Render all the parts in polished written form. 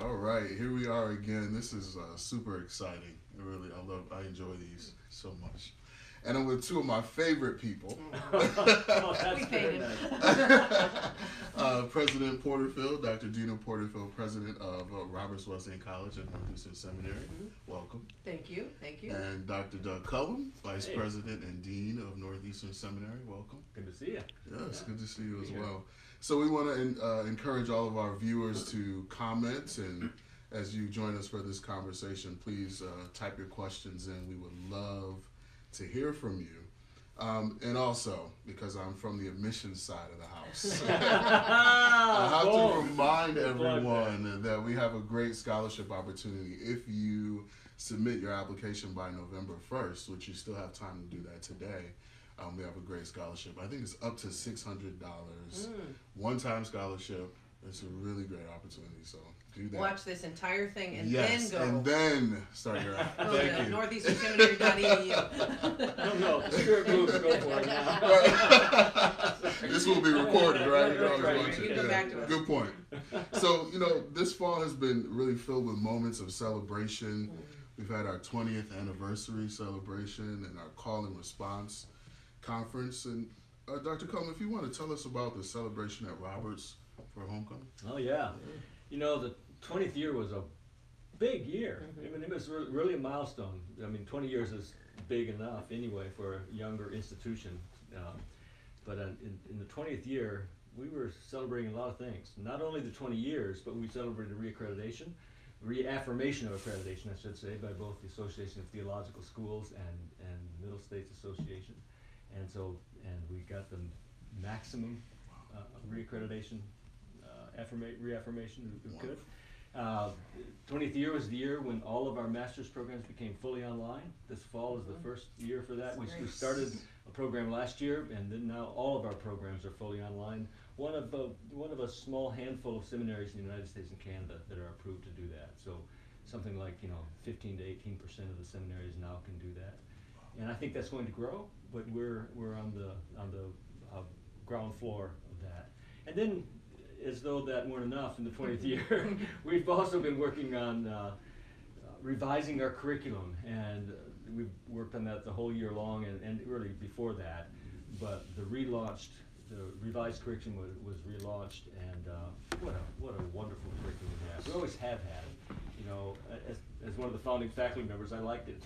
All right, here we are again. This is super exciting. I enjoy these so much. And I'm with two of my favorite people. Oh, that's very nice. President Porterfield, Dr. Deana Porterfield, President of Roberts Wesleyan College at Northeastern Seminary. Welcome. Thank you. And Dr. Cullum, Vice President and Dean of Northeastern Seminary. Welcome. Good to see you. Yes, good to see you as well. So we want to encourage all of our viewers to comment, and as you join us for this conversation, please type your questions in. We would love to hear from you. And also, because I'm from the admissions side of the house, I have to remind everyone that we have a great scholarship opportunity. If you submit your application by November 1st, which you still have time to do that today, we have a great scholarship. I think it's up to $600. One-time scholarship. It's a really great opportunity, so do that. Watch this entire thing and then go. And then start your app. Go to northeasternseminary.edu. No, the spirit moves, go for it now. This will be recorded, right? Right. You can go back to us. Good point. So, this fall has been really filled with moments of celebration. We've had our 20th anniversary celebration and our call and response conference. And Dr. Cullum, if you want to tell us about the celebration at Roberts for homecoming. Oh, yeah. The 20th year was a big year. I mean, it was really a milestone. I mean, 20 years is big enough anyway for a younger institution. But in the 20th year, we were celebrating a lot of things. Not only the 20 years, but we celebrated reaffirmation of accreditation, I should say, by both the Association of Theological Schools and Middle States Association. And we got the maximum reaccreditation, reaffirmation we could. 20th year was the year when all of our master's programs became fully online. This fall is the first year for that. We started a program last year, and then now all of our programs are fully online. One of a small handful of seminaries in the United States and Canada that are approved to do that. So something like 15 to 18% of the seminaries now can do that. And I think that's going to grow, but we're on the ground floor of that. And then, as though that weren't enough in the 20th year, we've also been working on revising our curriculum, and we've worked on that the whole year long, and really before that. But the revised curriculum was relaunched, and what a wonderful curriculum we have. We always have had it. As one of the founding faculty members, I liked it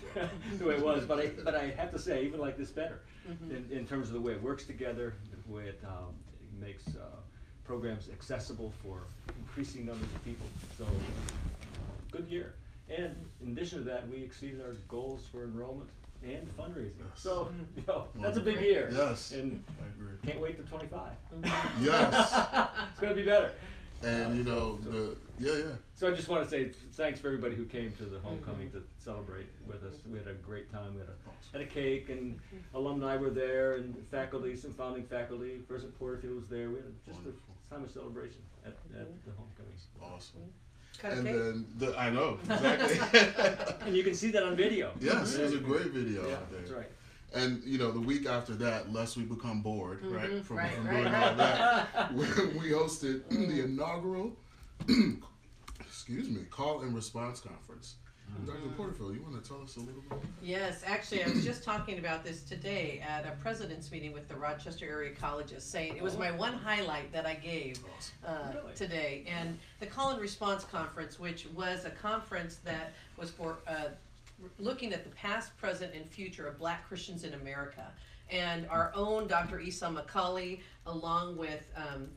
the way it was, but I have to say, I even like this better in terms of the way it works together, the way it makes programs accessible for increasing numbers of people. So, good year. And in addition to that, we exceeded our goals for enrollment and fundraising. Yes. So, that's a big year. Yes. And I agree. Can't wait to 25. Yes. It's going to be better. And So I just want to say thanks for everybody who came to the homecoming to celebrate with us. We had a great time. We had a cake, and alumni were there, and faculty, some founding faculty. President Porterfield was there. We had just a time of celebration at the homecoming. Awesome. Cut a And cake. then I know exactly. And you can see that on video. Yes, there's a great video out there. That's right. And the week after that, lest we become bored, right, from Right. doing all that, we hosted the inaugural, call and response conference. Dr. Porterfield, you want to tell us a little bit? Yes, actually, I was just talking about this today at a president's meeting with the Rochester area colleges, saying it was my one highlight that I gave today. And the Call and Response Conference, which was a conference that was for looking at the past, present, and future of Black Christians in America. And our own Dr. Esau McCulley, along with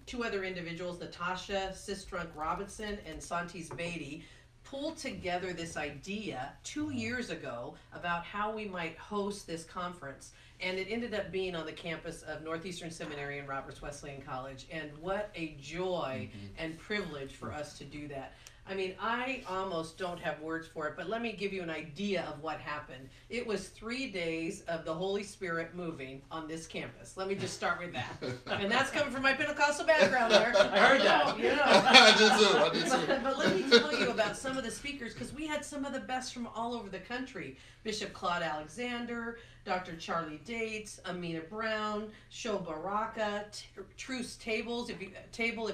two other individuals, Natasha Sistrunk-Robinson and Santis Beatty, pulled together this idea 2 years ago about how we might host this conference. And it ended up being on the campus of Northeastern Seminary and Roberts Wesleyan College. And what a joy and privilege for us to do that. I mean, I almost don't have words for it, but let me give you an idea of what happened. It was 3 days of the Holy Spirit moving on this campus. Let me just start with that. And that's coming from my Pentecostal background there. I heard that. I did too. But let me tell you about some some of the speakers, because we had some of the best from all over the country. Bishop Claude Alexander, Dr. Charlie Dates, Amina Brown, Sho Baraka, Truce Tables, if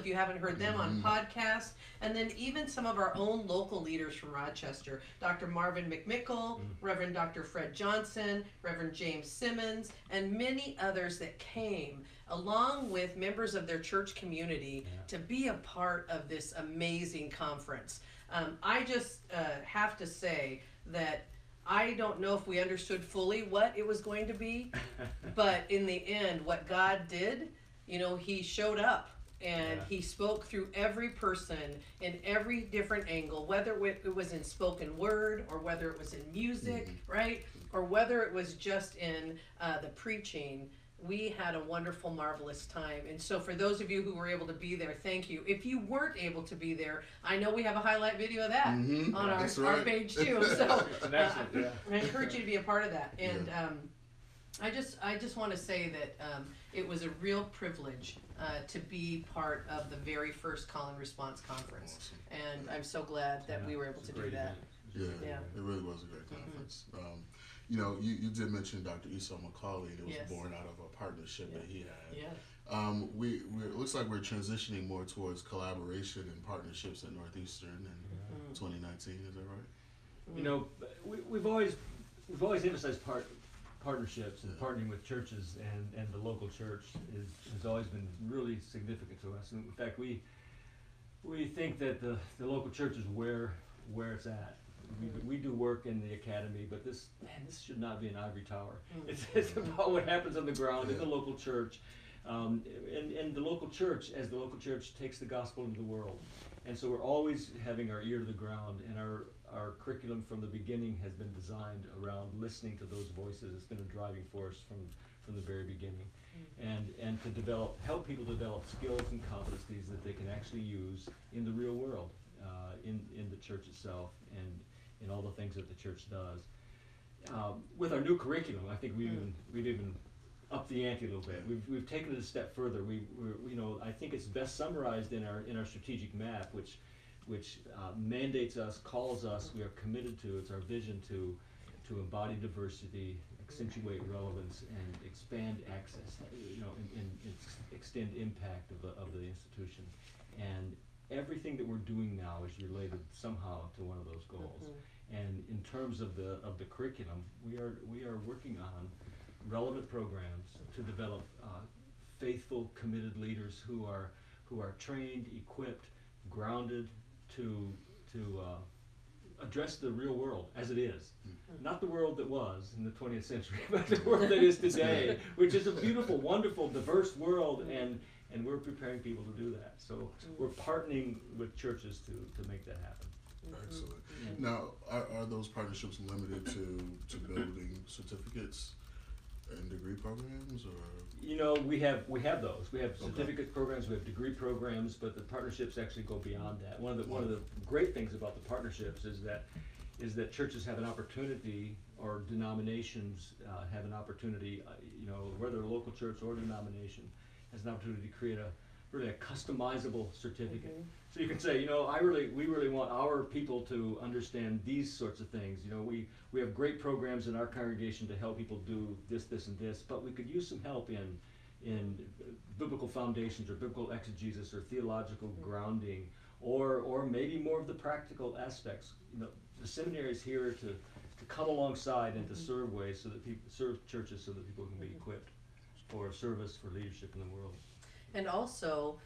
you haven't heard them on podcast, and then even some of our own local leaders from Rochester, Dr. Marvin McMickle, Reverend Dr. Fred Johnson, Reverend James Simmons, and many others that came along with members of their church community to be a part of this amazing conference. I just have to say that I don't know if we understood fully what it was going to be, but in the end, what God did, you know, He showed up and He spoke through every person in every different angle, whether it was in spoken word or whether it was in music, right? Or whether it was just in the preaching. We had a wonderful, marvelous time. And so for those of you who were able to be there, thank you. If you weren't able to be there, I know we have a highlight video of that on our page too. So I encourage you to be a part of that. And I just want to say that it was a real privilege to be part of the very first Call and Response Conference. Awesome. And I'm so glad that we were able to do that. Yeah, it really was a great conference. You know, you did mention Dr. Esau McCauley, and it was born out of a partnership that he had. It looks like we're transitioning more towards collaboration and partnerships at Northeastern in 2019. Is that right? You know, we've always emphasized partnerships and partnering with churches, and the local church has always been really significant to us. And in fact, we think that the local church is where it's at. We do work in the academy, but this should not be an ivory tower. It's about what happens on the ground in the local church, and the local church, as the local church takes the gospel into the world. And so we're always having our ear to the ground, and our curriculum from the beginning has been designed around listening to those voices. It's been a driving force from the very beginning, and to help people develop skills and competencies that they can actually use in the real world, in the church itself, and in all the things that the church does. With our new curriculum, I think we've even upped the ante a little bit. We've taken it a step further. I think it's best summarized in our strategic map, which mandates us, calls us. We are committed to. It's our vision to embody diversity, accentuate relevance, and expand access. And extend impact of the institution. And everything that we're doing now is related somehow to one of those goals. And in terms of the curriculum, we are working on relevant programs to develop faithful, committed leaders who are trained, equipped, grounded to address the real world as it is. Not the world that was in the 20th century, but the world that is today, which is a beautiful, wonderful, diverse world, and we're preparing people to do that. So we're partnering with churches to make that happen. Excellent. Now, are those partnerships limited to building certificates and degree programs, or? You know, we have those. We have certificate programs, we have degree programs, but the partnerships actually go beyond that. One of the great things about the partnerships is that churches have an opportunity, or denominations have an opportunity, whether a local church or denomination has an opportunity to create a customizable certificate. So you can say, we really want our people to understand these sorts of things. We have great programs in our congregation to help people do this, and this, but we could use some help in biblical foundations, or biblical exegesis, or theological grounding, or maybe more of the practical aspects. The seminary is here to come alongside and to serve ways so that serve churches so that people can be equipped for service, for leadership in the world. And also,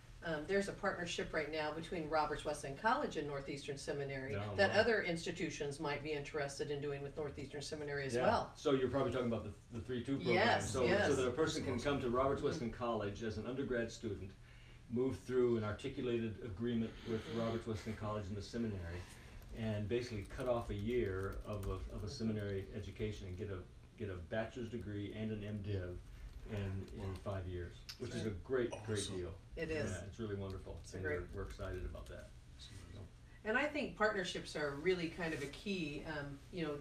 there's a partnership right now between Roberts Wesleyan College and Northeastern Seminary that other institutions might be interested in doing with Northeastern Seminary as well. So you're probably talking about the 3-2 program. Yes, so that a person can come to Roberts Wesleyan College as an undergrad student, move through an articulated agreement with Roberts Wesleyan College and the seminary, and basically cut off a year of a seminary education and get a bachelor's degree and an MDiv in 5 years, which is a great deal. It is. Yeah, it's really wonderful. It's great. We're excited about that. And I think partnerships are really kind of a key.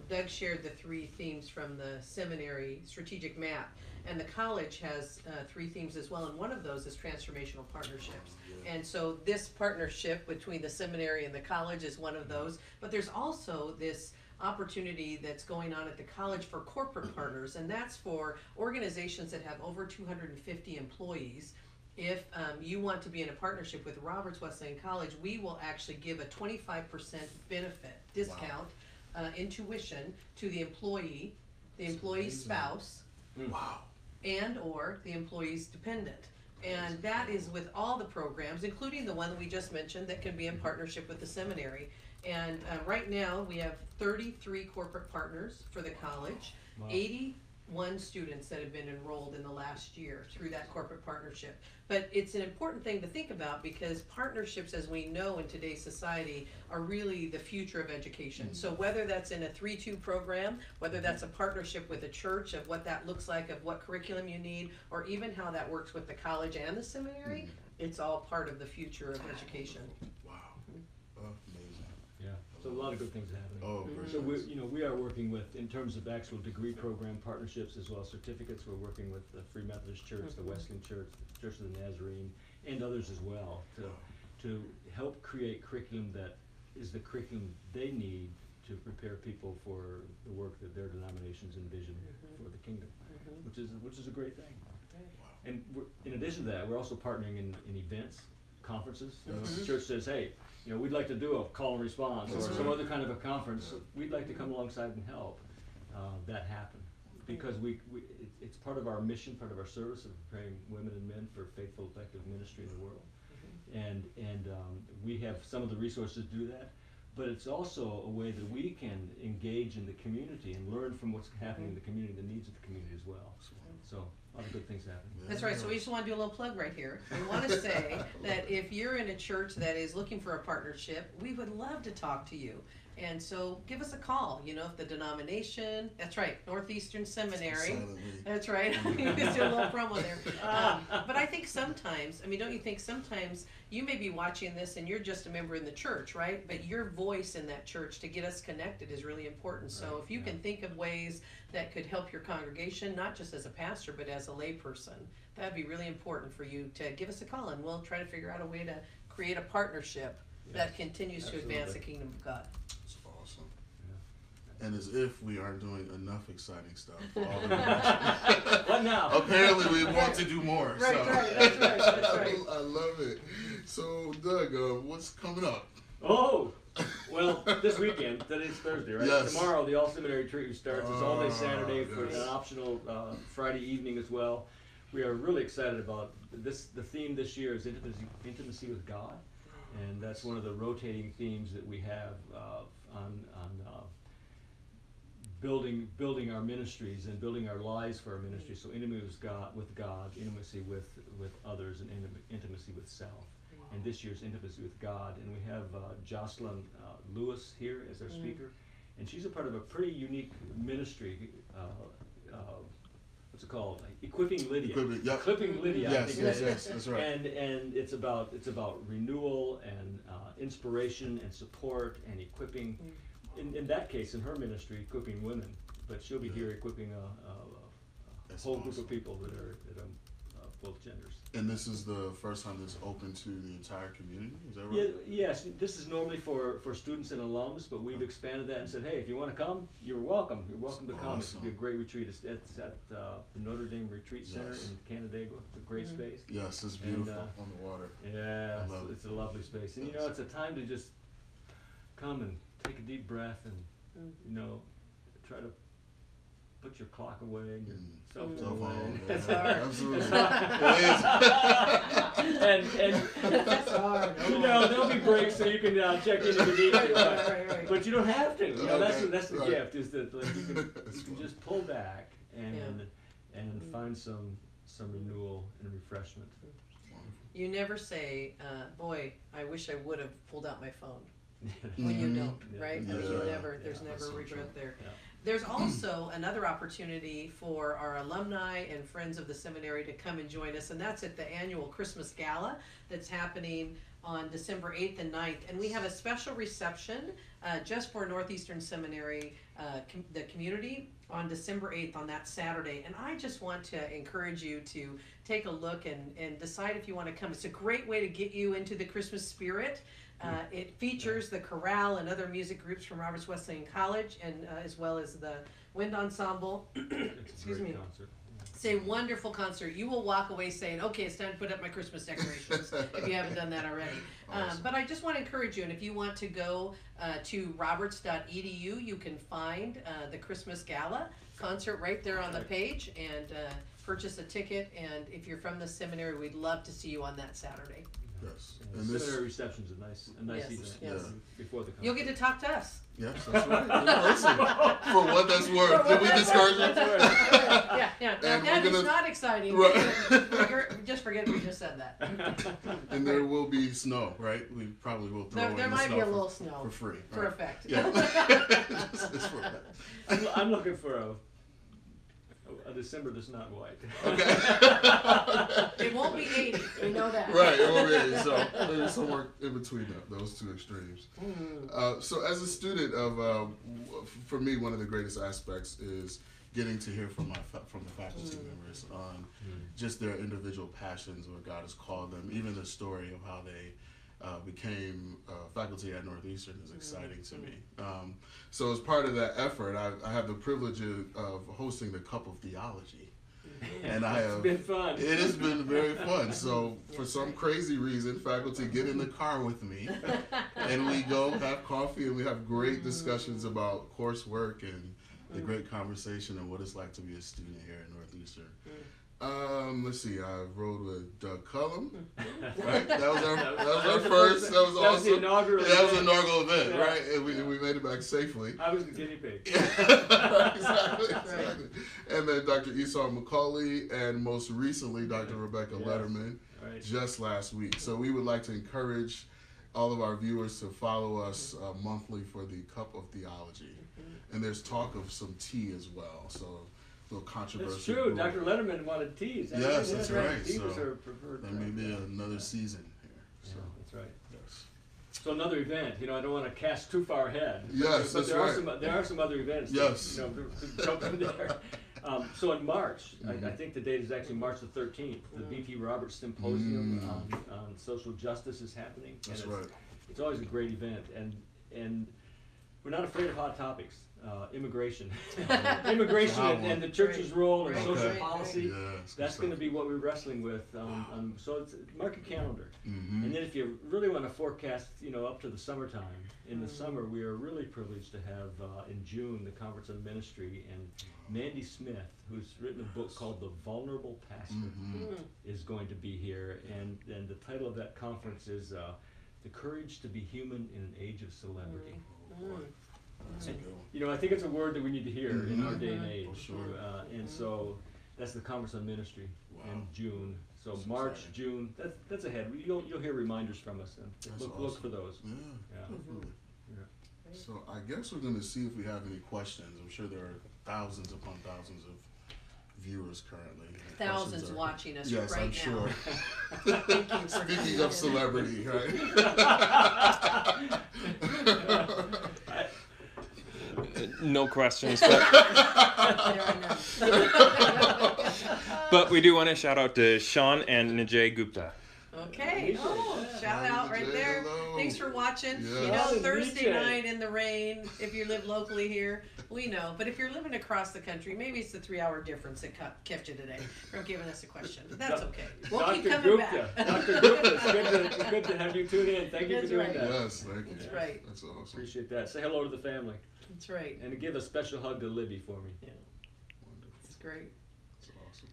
Doug shared the 3 themes from the seminary strategic map, and the college has 3 themes as well, and one of those is transformational partnerships. And so this partnership between the seminary and the college is one of those, but there's also this opportunity that's going on at the college for corporate partners, and that's for organizations that have over 250 employees. If you want to be in a partnership with Roberts Wesleyan College, we will actually give a 25% benefit discount in tuition to the employee's spouse, and or the employee's dependent. And that is with all the programs, including the one that we just mentioned that can be in partnership with the seminary. And right now we have 33 corporate partners for the college, 81 students that have been enrolled in the last year through that corporate partnership. But it's an important thing to think about, because partnerships, as we know in today's society, are really the future of education. So whether that's in a 3-2 program, whether that's a partnership with a church of what that looks like, of what curriculum you need, or even how that works with the college and the seminary, it's all part of the future of education. Wow. Amazing. Yeah, so a lot of good things happening. Oh, So we are working with, in terms of actual degree program partnerships as well as certificates, we're working with the Free Methodist Church, the Wesleyan Church, the Church of the Nazarene, and others as well, to help create curriculum that is the curriculum they need to prepare people for the work that their denominations envision for the kingdom, which is a great thing. And in addition to that, we're also partnering in events, conferences. If the church says, hey, we'd like to do a call and response or some other kind of a conference, we'd like to come alongside and help that happen. Because it's part of our mission, part of our service of preparing women and men for faithful, effective ministry in the world. And we have some of the resources to do that, but it's also a way that we can engage in the community and learn from what's happening in the community, the needs of the community as well. So a lot of good things happen. That's right. So we just want to do a little plug right here. We want to say that if you're in a church that is looking for a partnership, we would love to talk to you. And so give us a call, if the denomination, that's right, Northeastern Seminary. That's right. You just do a little promo there. But I think sometimes, don't you think sometimes you may be watching this and you're just a member in the church, right? But your voice in that church to get us connected is really important. So if you can think of ways that could help your congregation, not just as a pastor, but as a layperson, that'd be really important for you to give us a call, and we'll try to figure out a way to create a partnership that continues to advance the kingdom of God. That's awesome. And as if we aren't doing enough exciting stuff for all of What now? Apparently we want to do more. Right, that's right. I love it. So Doug, what's coming up? Oh, well, this weekend, today's Thursday, right? Yes. Tomorrow the all-seminary retreat starts. It's all day Saturday for an optional Friday evening as well. We are really excited about this. The theme this year is intimacy with God. And that's one of the rotating themes that we have on building our ministries and building our lives for our ministry. So intimacy with God, intimacy with others, and intimacy with self. And this year's intimacy with God. And we have Jocelyn Lewis here as our speaker, and she's a part of a pretty unique ministry. What's it called? Equipping Lydia. Equipping Lydia. Yes, that's right. And it's about renewal and inspiration and support and equipping. In that case, in her ministry, equipping women, but she'll be here equipping a whole group of people that are both genders. And this is the first time this is open to the entire community, is that right? Yes, this is normally for students and alums, but we've expanded that and said, hey, if you want to come, you're welcome. You're welcome to come. It's going to be a great retreat. It's at the Notre Dame Retreat Center in Canandaigua. It's a great space. Yes, it's beautiful on the water. Yeah, it's a lovely space. And it's a time to just come and take a deep breath and, try to put your clock away and your cell phone away. That's hard. Absolutely. and that's hard. There'll be breaks so you can check in if you need to. Right. But you don't have to. That's the gift, is that you can just pull back and find some renewal and refreshment. You never say, boy, I wish I would have pulled out my phone. when you don't, right? I mean, Yeah. there's never so regret true. there. Yeah. There's also another opportunity for our alumni and friends of the seminary to come and join us, and that's at the annual Christmas Gala that's happening on December 8th and 9th. And we have a special reception just for Northeastern Seminary, the community, on December 8th on that Saturday. And I just want to encourage you to take a look and decide if you want to come. It's a great way to get you into the Christmas spirit. It features the chorale and other music groups from Roberts Wesleyan College, and as well as the wind ensemble. Excuse me. Concert. It's a wonderful concert. You will walk away saying, okay, it's time to put up my Christmas decorations, if you haven't done that already. Awesome. But I just want to encourage you, and if you want to go to roberts.edu, you can find the Christmas Gala concert right there on the page, and purchase a ticket. And if you're from the seminary, we'd love to see you on that Saturday. Yes. Yeah, And the this, seminary reception's a nice Yes, event. yes. Before the concert. You'll get to talk to us. yes, that's right. Listen, for what that's worth. Did we discourage you? Yeah. Now And that we're is gonna- not exciting. Right. Just forget we just said that. And there will be snow, right? We probably will throw There in the might snow be a for- little snow for free. for right? effect. Yeah. Just for effect. I'm looking for a December that's not white. Okay. It won't be 80. We know that. Right, it will be. So there's somewhere in between those two extremes. Mm. So as a student of, for me, one of the greatest aspects is getting to hear from from the faculty members on just their individual passions, where God has called them. Even the story of how they became faculty at Northeastern is exciting to me. So as part of that effort, I have the privilege of hosting the Cup of Theology. And It's been fun. It has been very fun. So for Yes, some right. crazy reason, faculty get in the car with me, and we go have coffee, and we have great discussions about coursework and the great conversation and what it's like to be a student here at Northeastern. Let's see. I rode with Doug Cullum. Right, that was our first. That was the awesome. inaugural Yeah, that was an event. inaugural event, Yeah. right? And we made it back safely. I was the guinea pig. Exactly. And then Dr. Esau McCauley, and most recently Dr. Rebecca Yes. Letterman, Right. just last week. So we would like to encourage all of our viewers to follow us monthly for the Cup of Theology. And there's talk of some tea as well, so a little controversy. That's true. Dr. Letterman wanted teas. Yes, that's right. Tea was So her preferred. There may be another season here. Yeah, So, that's right. yes. So another event. I don't want to cast too far ahead. Yes, but that's there right. There are some other events. Yes. That, to jump in there. So in March, I think the date is actually March the 13th. The B.T. Roberts Symposium on Social Justice is happening. That's and right. It's always a great event, and we're not afraid of hot topics. Immigration, immigration, and the church's role in Right, social right, policy. Yeah, it's good That's going to stuff. be what we're wrestling with. So it's mark your calendar. Mhm. And then if you really want to forecast, up to the summertime, in the summer we are really privileged to have in June the Conference on Ministry, and Mandy Smith, who's written a book called The Vulnerable Pastor, is going to be here, and the title of that conference is The Courage to be Human in an Age of Celebrity. That's a good one. I think it's a word that we need to hear in our day and age. For sure. And so that's the Conference on Ministry in Wow. June. So That's March, exciting. June, that's ahead. You'll hear reminders from us, and That's look awesome. for those. Yeah, Yeah. definitely. Yeah. So I guess we're going to see if we have any questions. I'm sure there are thousands upon thousands of viewers currently. The Thousands questions are- watching us Yes, right I'm now. sure. Thank you for Speaking of celebrity, right? No questions, but, There are none. but we do want to shout out to Sean and Najay Gupta. Okay. Oh, shout out right there. Hello. Thanks for watching. Yes. You know, Hello, Thursday DJ. night in the rain, if you live locally here, we know. But if you're living across the country, maybe it's the 3-hour difference that kept you today from giving us a question. But that's okay. We'll keep Dr. coming Gupta, back. Dr. Gupta, it's good to have you tune in. Thank you for That's doing right. that. Yes, thank you. That's right. That's awesome. Appreciate that. Say hello to the family, That's right. and give a special hug to Libby for me. Yeah, Wonderful. it's great. That's awesome.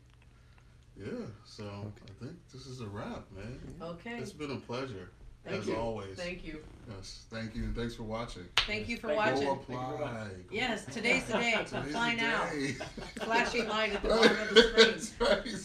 Yeah, so I think this is a wrap, man. Okay. It's been a pleasure, Thank as you. always. Thank you. Yes, thank you, and thanks for watching. Thank you for Thank you. watching. Go Thank you very apply. much. Go Yes, today's the day. Today's Apply the now. day. Flashing light at the bottom of the screen. That's right.